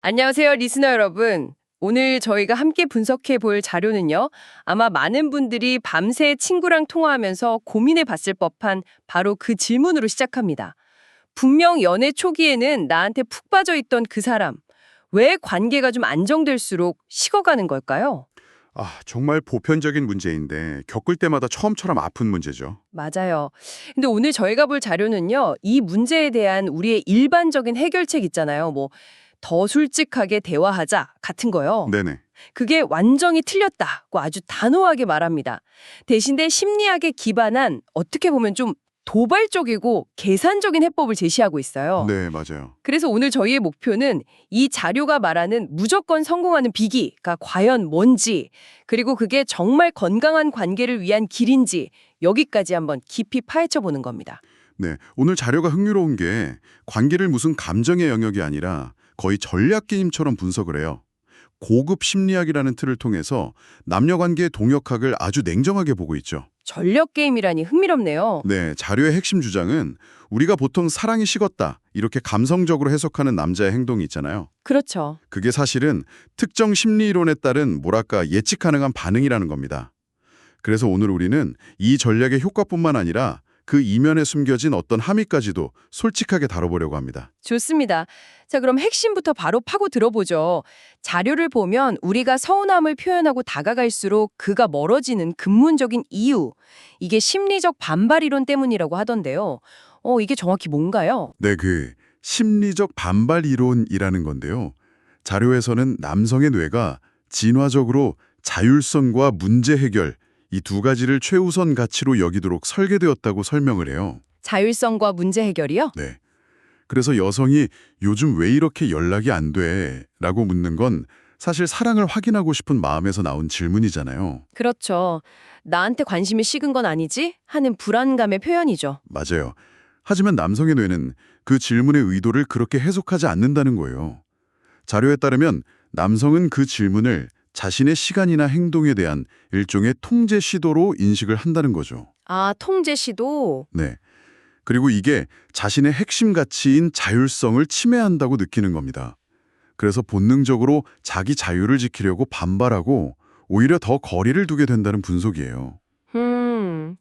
안녕하세요, 리스너 여러분. 오늘 저희가 함께 분석해 볼 자료는요. 아마 많은 분들이 밤새 친구랑 통화하면서 고민해 봤을 법한 바로 그 질문으로 시작합니다. 분명 연애 초기에는 나한테 푹 빠져 있던 그 사람, 왜 관계가 좀 안정될수록 식어가는 걸까요? 정말 보편적인 문제인데 겪을 때마다 처음처럼 아픈 문제죠. 맞아요. 근데 오늘 저희가 볼 자료는요. 이 문제에 대한 우리의 일반적인 해결책 있잖아요. 뭐 더 솔직하게 대화하자 같은 거요. 네네. 그게 완전히 틀렸다고 아주 단호하게 말합니다. 대신에 심리학에 기반한 어떻게 보면 좀 도발적이고 계산적인 해법을 제시하고 있어요. 네, 맞아요. 그래서 오늘 저희의 목표는 이 자료가 말하는 무조건 성공하는 비기가 과연 뭔지, 그리고 그게 정말 건강한 관계를 위한 길인지 여기까지 한번 깊이 파헤쳐 보는 겁니다. 네, 오늘 자료가 흥미로운 게 관계를 무슨 감정의 영역이 아니라 거의 전략 게임처럼 분석을 해요. 고급 심리학이라는 틀을 통해서 남녀 관계의 동역학을 아주 냉정하게 보고 있죠. 전력 게임이라니 흥미롭네요. 네, 자료의 핵심 주장은 우리가 보통 사랑이 식었다 이렇게 감성적으로 해석하는 남자의 행동이 있잖아요. 그렇죠. 그게 사실은 특정 심리이론에 따른 예측 가능한 반응이라는 겁니다. 그래서 오늘 우리는 이 전략의 효과뿐만 아니라 그 이면에 숨겨진 어떤 함의까지도 솔직하게 다뤄보려고 합니다. 좋습니다. 자, 그럼 핵심부터 바로 파고 들어보죠. 자료를 보면 우리가 서운함을 표현하고 다가갈수록 그가 멀어지는 근본적인 이유, 이게 심리적 반발 이론 때문이라고 하던데요. 이게 정확히 뭔가요? 네, 심리적 반발 이론이라는 건데요. 자료에서는 남성의 뇌가 진화적으로 자율성과 문제 해결, 이 두 가지를 최우선 가치로 여기도록 설계되었다고 설명을 해요. 자율성과 문제 해결이요? 네. 그래서 여성이 요즘 왜 이렇게 연락이 안 돼? 라고 묻는 건 사실 사랑을 확인하고 싶은 마음에서 나온 질문이잖아요. 그렇죠. 나한테 관심이 식은 건 아니지? 하는 불안감의 표현이죠. 맞아요. 하지만 남성의 뇌는 그 질문의 의도를 그렇게 해석하지 않는다는 거예요. 자료에 따르면 남성은 그 질문을 자신의 시간이나 행동에 대한 일종의 통제 시도로 인식을 한다는 거죠. 아, 통제 시도? 네. 그리고 이게 자신의 핵심 가치인 자율성을 침해한다고 느끼는 겁니다. 그래서 본능적으로 자기 자유를 지키려고 반발하고 오히려 더 거리를 두게 된다는 분석이에요. 음,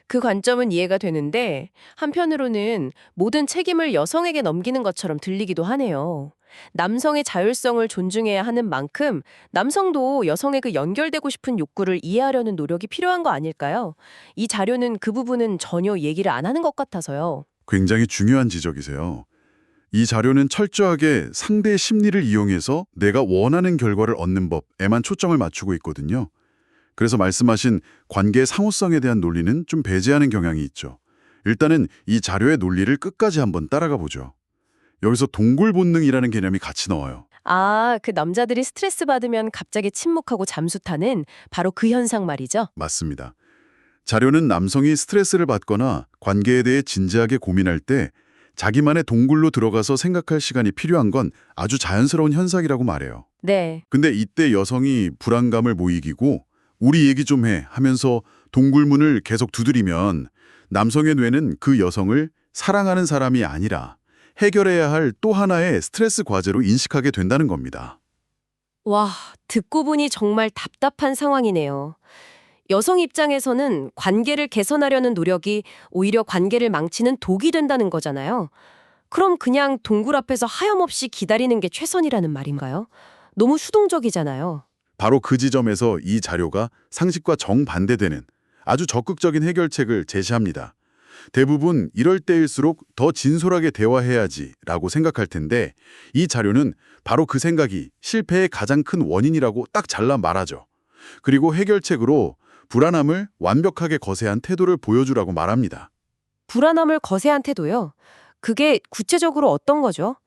그 관점은 이해가 되는데 한편으로는 모든 책임을 여성에게 넘기는 것처럼 들리기도 하네요. 남성의 자율성을 존중해야 하는 만큼 남성도 여성의 그 연결되고 싶은 욕구를 이해하려는 노력이 필요한 거 아닐까요? 이 자료는 그 부분은 전혀 얘기를 안 하는 것 같아서요. 굉장히 중요한 지적이세요. 이 자료는 철저하게 상대의 심리를 이용해서 내가 원하는 결과를 얻는 법에만 초점을 맞추고 있거든요. 그래서 말씀하신 관계의 상호성에 대한 논리는 좀 배제하는 경향이 있죠. 일단은 이 자료의 논리를 끝까지 한번 따라가 보죠. 여기서 동굴 본능이라는 개념이 같이 나와요. 아, 그 남자들이 스트레스 받으면 갑자기 침묵하고 잠수타는 바로 그 현상 말이죠. 맞습니다. 자료는 남성이 스트레스를 받거나 관계에 대해 진지하게 고민할 때 자기만의 동굴로 들어가서 생각할 시간이 필요한 건 아주 자연스러운 현상이라고 말해요. 네. 근데 이때 여성이 불안감을 못 이기고 우리 얘기 좀 해 하면서 동굴문을 계속 두드리면 남성의 뇌는 그 여성을 사랑하는 사람이 아니라 해결해야 할 또 하나의 스트레스 과제로 인식하게 된다는 겁니다. 와, 듣고 보니 정말 답답한 상황이네요. 여성 입장에서는 관계를 개선하려는 노력이 오히려 관계를 망치는 독이 된다는 거잖아요. 그럼 그냥 동굴 앞에서 하염없이 기다리는 게 최선이라는 말인가요? 너무 수동적이잖아요. 바로 그 지점에서 이 자료가 상식과 정반대되는 아주 적극적인 해결책을 제시합니다. 대부분 이럴 때일수록 더 진솔하게 대화해야지라고 생각할 텐데 이 자료는 바로 그 생각이 실패의 가장 큰 원인이라고 딱 잘라 말하죠. 그리고 해결책으로 불안함을 완벽하게 거세한 태도를 보여주라고 말합니다. 불안함을 거세한 태도요? 그게 구체적으로 어떤 거죠?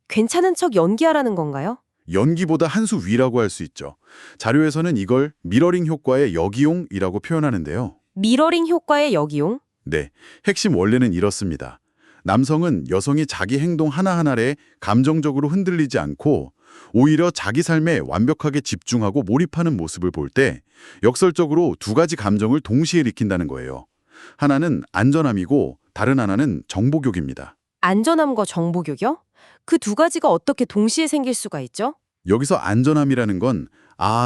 괜찮은 척 연기하라는 건가요? 연기보다 한 수 위라고 할 수 있죠. 자료에서는 이걸 미러링 효과의 역이용이라고 표현하는데요. 미러링 효과의 역이용? 네, 핵심 원래는 이렇습니다. 남성은 여성이 자기 행동 하나하나에 감정적으로 흔들리지 않고 오히려 자기 삶에 완벽하게 집중하고 몰입하는 모습을 볼 때 역설적으로 두 가지 감정을 동시에 일으킨다는 거예요. 하나는 안전함이고 다른 하나는 정복욕입니다. 안전함과 정보교격? 그 두 가지가 어떻게 동시에 생길 수가 있죠? 여기서 안전함이라는 건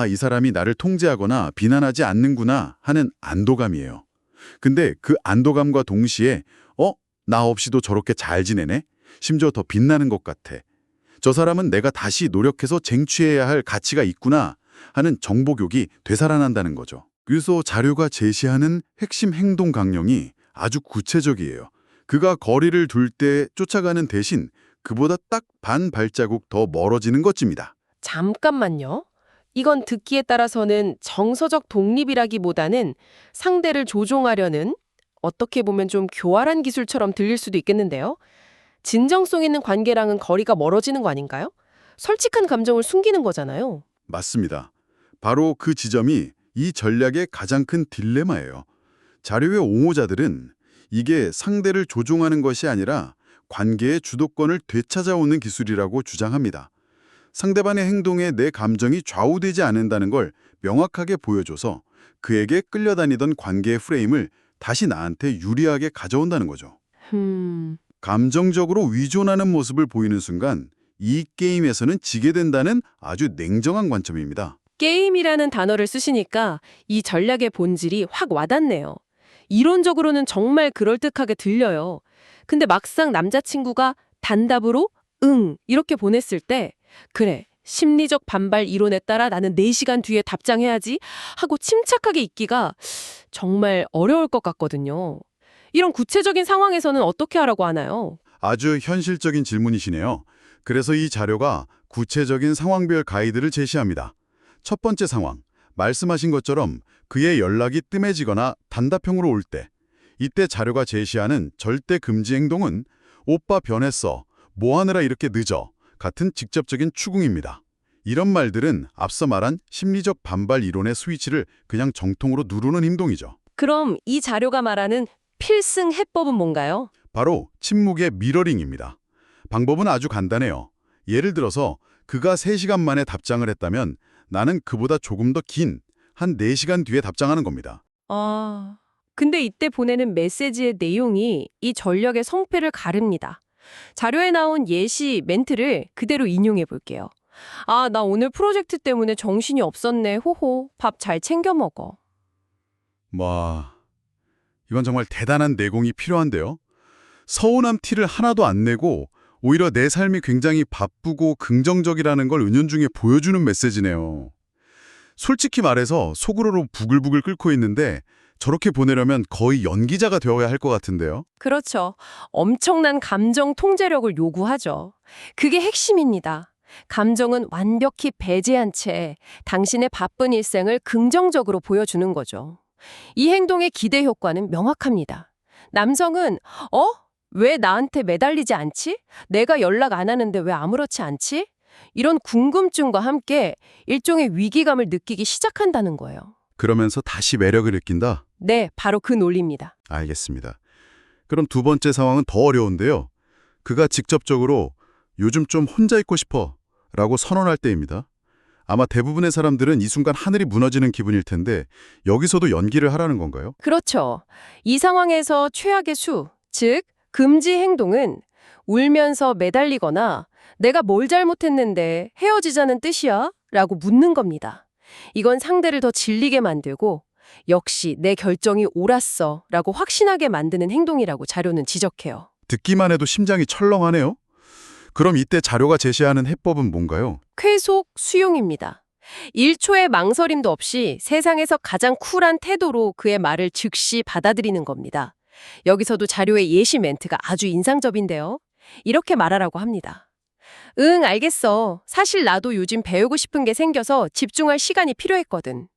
이 사람이 나를 통제하거나 비난하지 않는구나 하는 안도감이에요. 근데 그 안도감과 동시에 나 없이도 저렇게 잘 지내네? 심지어 더 빛나는 것 같아. 저 사람은 내가 다시 노력해서 쟁취해야 할 가치가 있구나 하는 정보교육이 되살아난다는 거죠. 그래서 자료가 제시하는 핵심 행동 강령이 아주 구체적이에요. 그가 거리를 둘 때 쫓아가는 대신 그보다 딱 반 발자국 더 멀어지는 것입니다. 잠깐만요. 이건 듣기에 따라서는 정서적 독립이라기보다는 상대를 조종하려는 어떻게 보면 좀 교활한 기술처럼 들릴 수도 있겠는데요. 진정성 있는 관계랑은 거리가 멀어지는 거 아닌가요? 솔직한 감정을 숨기는 거잖아요. 맞습니다. 바로 그 지점이 이 전략의 가장 큰 딜레마예요. 자료의 옹호자들은 이게 상대를 조종하는 것이 아니라 관계의 주도권을 되찾아오는 기술이라고 주장합니다. 상대방의 행동에 내 감정이 좌우되지 않는다는 걸 명확하게 보여줘서 그에게 끌려다니던 관계의 프레임을 다시 나한테 유리하게 가져온다는 거죠. 감정적으로 위존하는 모습을 보이는 순간 이 게임에서는 지게 된다는 아주 냉정한 관점입니다. 게임이라는 단어를 쓰시니까 이 전략의 본질이 확 와닿네요. 이론적으로는 정말 그럴듯하게 들려요. 근데 막상 남자친구가 단답으로 응 이렇게 보냈을 때 그래 심리적 반발 이론에 따라 나는 4시간 뒤에 답장해야지 하고 침착하게 있기가 정말 어려울 것 같거든요. 이런 구체적인 상황에서는 어떻게 하라고 하나요? 아주 현실적인 질문이시네요. 그래서 이 자료가 구체적인 상황별 가이드를 제시합니다. 첫 번째 상황, 말씀하신 것처럼 그의 연락이 뜸해지거나 단답형으로 올 때, 이때 자료가 제시하는 절대 금지 행동은 오빠 변했어, 뭐 하느라 이렇게 늦어 같은 직접적인 추궁입니다. 이런 말들은 앞서 말한 심리적 반발 이론의 스위치를 그냥 정통으로 누르는 행동이죠. 그럼 이 자료가 말하는 필승 해법은 뭔가요? 바로 침묵의 미러링입니다. 방법은 아주 간단해요. 예를 들어서 그가 3시간 만에 답장을 했다면 나는 그보다 조금 더 긴 한 4시간 뒤에 답장하는 겁니다. 근데 이때 보내는 메시지의 내용이 이 전략의 성패를 가릅니다. 자료에 나온 예시 멘트를 그대로 인용해 볼게요. 나 오늘 프로젝트 때문에 정신이 없었네. 호호. 밥 잘 챙겨 먹어. 와, 이건 정말 대단한 내공이 필요한데요. 서운함 티를 하나도 안 내고 오히려 내 삶이 굉장히 바쁘고 긍정적이라는 걸 은연중에 보여주는 메시지네요. 솔직히 말해서 속으로 부글부글 끓고 있는데 저렇게 보내려면 거의 연기자가 되어야 할 것 같은데요. 그렇죠. 엄청난 감정 통제력을 요구하죠. 그게 핵심입니다. 감정은 완벽히 배제한 채 당신의 바쁜 일생을 긍정적으로 보여주는 거죠. 이 행동의 기대 효과는 명확합니다. 남성은 왜 나한테 매달리지 않지? 내가 연락 안 하는데 왜 아무렇지 않지? 이런 궁금증과 함께 일종의 위기감을 느끼기 시작한다는 거예요. 그러면서 다시 매력을 느낀다? 네, 바로 그 논리입니다. 알겠습니다. 그럼 두 번째 상황은 더 어려운데요. 그가 직접적으로 요즘 좀 혼자 있고 싶어 라고 선언할 때입니다. 아마 대부분의 사람들은 이 순간 하늘이 무너지는 기분일 텐데 여기서도 연기를 하라는 건가요? 그렇죠. 이 상황에서 최악의 수, 즉 금지 행동은 울면서 매달리거나 내가 뭘 잘못했는데 헤어지자는 뜻이야? 라고 묻는 겁니다. 이건 상대를 더 질리게 만들고 역시 내 결정이 옳았어 라고 확신하게 만드는 행동이라고 자료는 지적해요. 듣기만 해도 심장이 철렁하네요. 그럼 이때 자료가 제시하는 해법은 뭔가요? 쾌속 수용입니다. 1초의 망설임도 없이 세상에서 가장 쿨한 태도로 그의 말을 즉시 받아들이는 겁니다. 여기서도 자료의 예시 멘트가 아주 인상적인데요. 이렇게 말하라고 합니다. 응, 알겠어. 사실 나도 요즘 배우고 싶은 게 생겨서 집중할 시간이 필요했거든.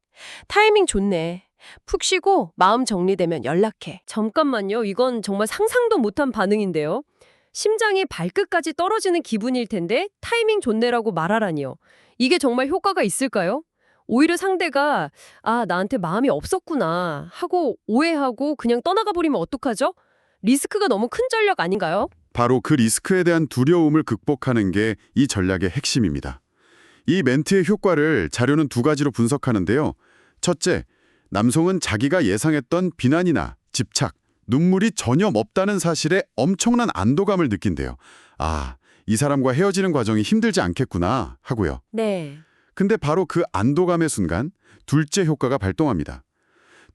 타이밍 좋네. 푹 쉬고 마음 정리되면 연락해. 잠깐만요. 이건 정말 상상도 못한 반응인데요. 심장이 발끝까지 떨어지는 기분일 텐데 타이밍 좋네라고 말하라니요. 이게 정말 효과가 있을까요? 오히려 상대가 나한테 마음이 없었구나 하고 오해하고 그냥 떠나가 버리면 어떡하죠? 리스크가 너무 큰 전략 아닌가요? 바로 그 리스크에 대한 두려움을 극복하는 게 이 전략의 핵심입니다. 이 멘트의 효과를 자료는 2가지로 분석하는데요. 첫째, 남성은 자기가 예상했던 비난이나 집착, 눈물이 전혀 없다는 사실에 엄청난 안도감을 느낀대요. 아, 이 사람과 헤어지는 과정이 힘들지 않겠구나 하고요. 네. 근데 바로 그 안도감의 순간 둘째 효과가 발동합니다.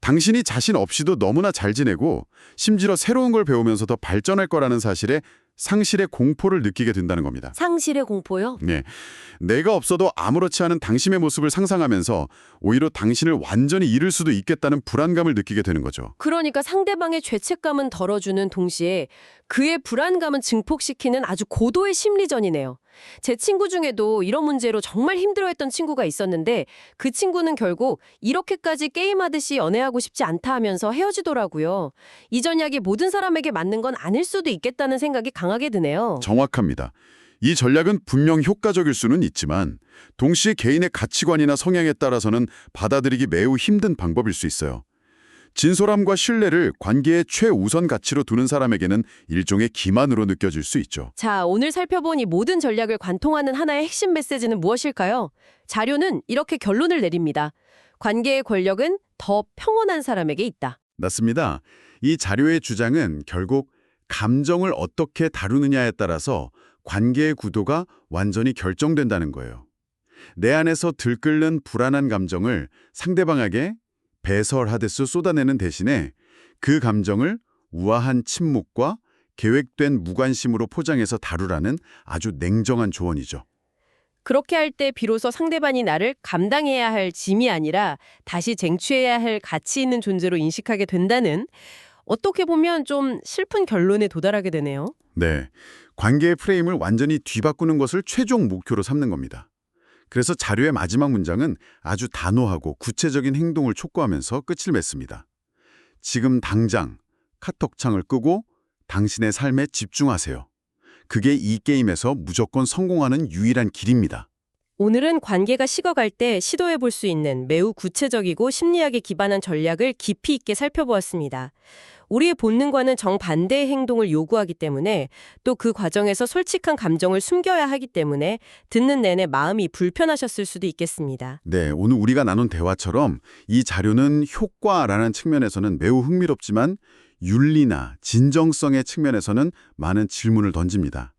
당신이 자신 없이도 너무나 잘 지내고 심지어 새로운 걸 배우면서 더 발전할 거라는 사실에 상실의 공포를 느끼게 된다는 겁니다. 상실의 공포요? 네, 내가 없어도 아무렇지 않은 당신의 모습을 상상하면서 오히려 당신을 완전히 잃을 수도 있겠다는 불안감을 느끼게 되는 거죠. 그러니까 상대방의 죄책감은 덜어주는 동시에 그의 불안감은 증폭시키는 아주 고도의 심리전이네요. 제 친구 중에도 이런 문제로 정말 힘들어했던 친구가 있었는데 그 친구는 결국 이렇게까지 게임하듯이 연애하고 싶지 않다 하면서 헤어지더라고요. 이 전략이 모든 사람에게 맞는 건 아닐 수도 있겠다는 생각이 강하게 드네요. 정확합니다. 이 전략은 분명 효과적일 수는 있지만 동시에 개인의 가치관이나 성향에 따라서는 받아들이기 매우 힘든 방법일 수 있어요. 진솔함과 신뢰를 관계의 최우선 가치로 두는 사람에게는 일종의 기만으로 느껴질 수 있죠. 자, 오늘 살펴본 이 모든 전략을 관통하는 하나의 핵심 메시지는 무엇일까요? 자료는 이렇게 결론을 내립니다. 관계의 권력은 더 평온한 사람에게 있다. 맞습니다. 이 자료의 주장은 결국 감정을 어떻게 다루느냐에 따라서 관계의 구도가 완전히 결정된다는 거예요. 내 안에서 들끓는 불안한 감정을 상대방에게 배설하듯이 쏟아내는 대신에 그 감정을 우아한 침묵과 계획된 무관심으로 포장해서 다루라는 아주 냉정한 조언이죠. 그렇게 할 때 비로소 상대방이 나를 감당해야 할 짐이 아니라 다시 쟁취해야 할 가치 있는 존재로 인식하게 된다는, 어떻게 보면 좀 슬픈 결론에 도달하게 되네요. 네, 관계의 프레임을 완전히 뒤바꾸는 것을 최종 목표로 삼는 겁니다. 그래서 자료의 마지막 문장은 아주 단호하고 구체적인 행동을 촉구하면서 끝을 맺습니다. 지금 당장 카톡창을 끄고 당신의 삶에 집중하세요. 그게 이 게임에서 무조건 성공하는 유일한 길입니다. 오늘은 관계가 식어갈 때 시도해 볼 수 있는 매우 구체적이고 심리학에 기반한 전략을 깊이 있게 살펴보았습니다. 우리의 본능과는 정반대의 행동을 요구하기 때문에, 또 그 과정에서 솔직한 감정을 숨겨야 하기 때문에 듣는 내내 마음이 불편하셨을 수도 있겠습니다. 네, 오늘 우리가 나눈 대화처럼 이 자료는 효과라는 측면에서는 매우 흥미롭지만 윤리나 진정성의 측면에서는 많은 질문을 던집니다.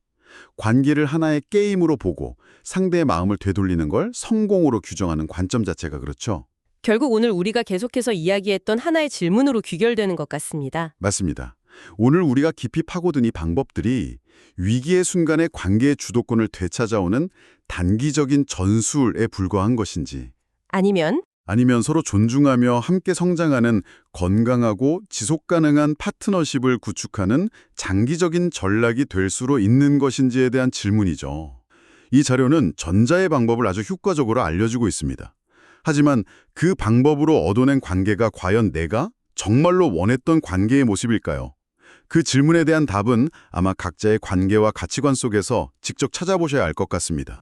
관계를 하나의 게임으로 보고 상대의 마음을 되돌리는 걸 성공으로 규정하는 관점 자체가 그렇죠. 결국 오늘 우리가 계속해서 이야기했던 하나의 질문으로 귀결되는 것 같습니다. 맞습니다. 오늘 우리가 깊이 파고든 이 방법들이 위기의 순간에 관계의 주도권을 되찾아오는 단기적인 전술에 불과한 것인지, 아니면 아니면 서로 존중하며 함께 성장하는 건강하고 지속가능한 파트너십을 구축하는 장기적인 전략이 될 수로 있는 것인지에 대한 질문이죠. 이 자료는 전자의 방법을 아주 효과적으로 알려주고 있습니다. 하지만 그 방법으로 얻어낸 관계가 과연 내가 정말로 원했던 관계의 모습일까요? 그 질문에 대한 답은 아마 각자의 관계와 가치관 속에서 직접 찾아보셔야 알 것 같습니다.